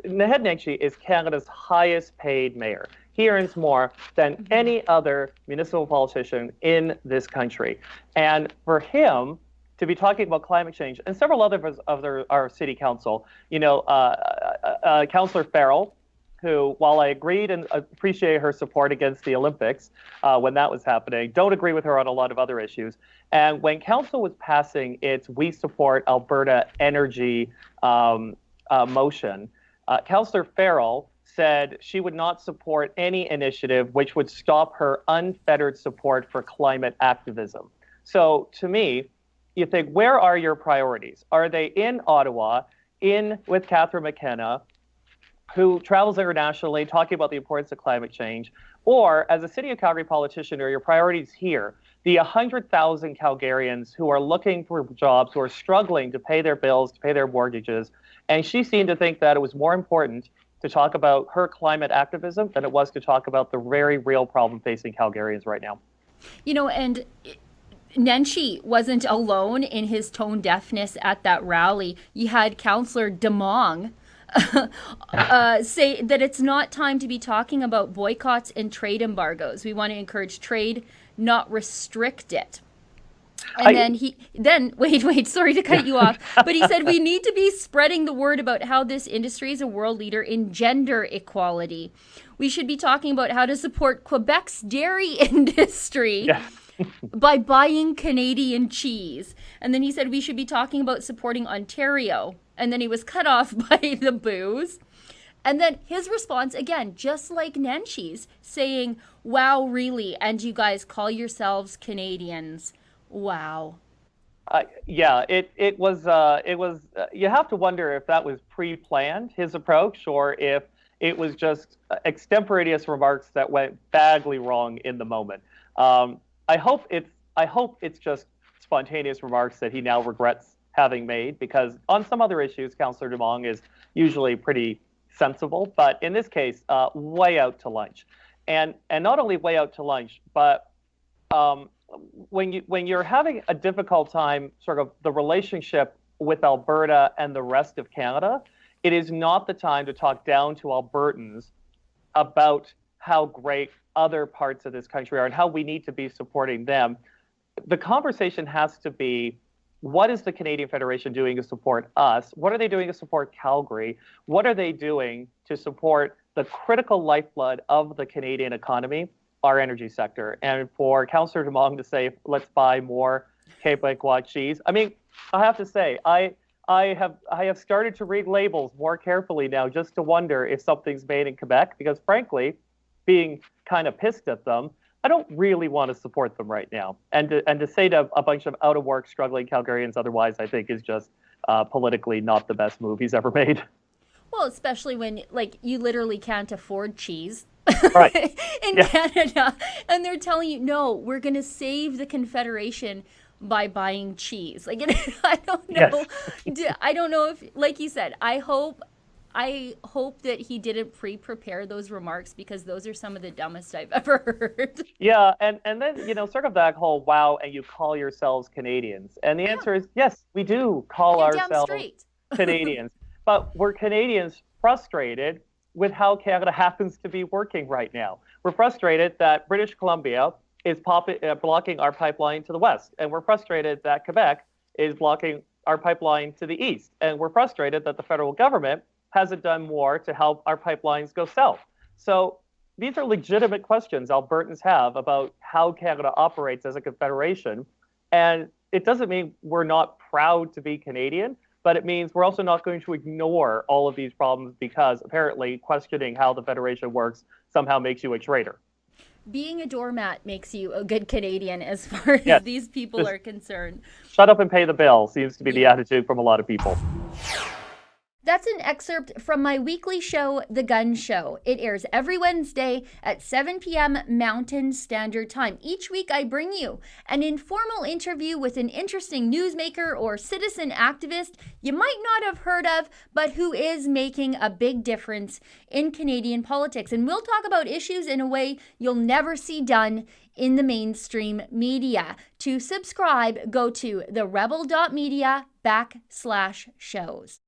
Naheed Nenshi is Canada's highest paid mayor. He earns more than any other municipal politician in this country. And for him to be talking about climate change, and several others of our city council, Councillor Farrell, who, while I agreed and appreciate her support against the Olympics when that was happening, don't agree with her on a lot of other issues. And when council was passing its We Support Alberta Energy motion, Councillor Farrell said she would not support any initiative which would stop her unfettered support for climate activism. So to me, you think, where are your priorities? Are they in Ottawa, with Catherine McKenna, who travels internationally talking about the importance of climate change? Or as a City of Calgary politician, are your priorities here? The 100,000 Calgarians who are looking for jobs, who are struggling to pay their bills, to pay their mortgages. And she seemed to think that it was more important to talk about her climate activism than it was to talk about the very real problem facing Calgarians right now. And Nenshi wasn't alone in his tone deafness at that rally. You had Councillor Demong say that it's not time to be talking about boycotts and trade embargoes. We want to encourage trade, not restrict it. And wait, sorry to cut you off, but he said we need to be spreading the word about how this industry is a world leader in gender equality. We should be talking about how to support Quebec's dairy industry. Yeah. By buying Canadian cheese. And then he said we should be talking about supporting Ontario. And then he was cut off by the boos. And then his response, again, just like Nenshi's, saying, wow, really? And you guys call yourselves Canadians? Wow. It was, you have to wonder if that was pre-planned, his approach, or if it was just extemporaneous remarks that went badly wrong in the moment. I hope it's just spontaneous remarks that he now regrets having made, because on some other issues, Councillor Demong is usually pretty sensible, but in this case, way out to lunch. And not only way out to lunch, but when you're having a difficult time, sort of the relationship with Alberta and the rest of Canada, it is not the time to talk down to Albertans about how great other parts of this country are and how we need to be supporting them. The conversation has to be, what is the Canadian Federation doing to support us? What are they doing to support Calgary? What are they doing to support the critical lifeblood of the Canadian economy, our energy sector? And for Councillor Demong to say, let's buy more Quebecois cheese. I mean, I have to say, I have started to read labels more carefully now just to wonder if something's made in Quebec, because frankly, being kind of pissed at them, I don't really want to support them right now. And to say to a bunch of out of work, struggling Calgarians otherwise, I think is just politically not the best move he's ever made. Well, especially when you literally can't afford cheese. Right. in Canada. And they're telling you, no, we're going to save the Confederation by buying cheese. I don't know. Yes. I don't know if, like you said, I hope that he didn't pre-prepare those remarks, because those are some of the dumbest I've ever heard. Yeah, and then, sort of that whole, wow, and you call yourselves Canadians. And the answer is, yes, we do call ourselves Canadians. But we're Canadians frustrated with how Canada happens to be working right now. We're frustrated that British Columbia is blocking our pipeline to the west. And we're frustrated that Quebec is blocking our pipeline to the east. And we're frustrated that the federal government hasn't done more to help our pipelines go south. So these are legitimate questions Albertans have about how Canada operates as a confederation. And it doesn't mean we're not proud to be Canadian, but it means we're also not going to ignore all of these problems, because apparently questioning how the Federation works somehow makes you a traitor. Being a doormat makes you a good Canadian, as far as these people are concerned. Shut up and pay the bill seems to be the attitude from a lot of people. That's an excerpt from my weekly show, The Gun Show. It airs every Wednesday at 7 p.m. Mountain Standard Time. Each week I bring you an informal interview with an interesting newsmaker or citizen activist you might not have heard of, but who is making a big difference in Canadian politics. And we'll talk about issues in a way you'll never see done in the mainstream media. To subscribe, go to therebel.media/shows.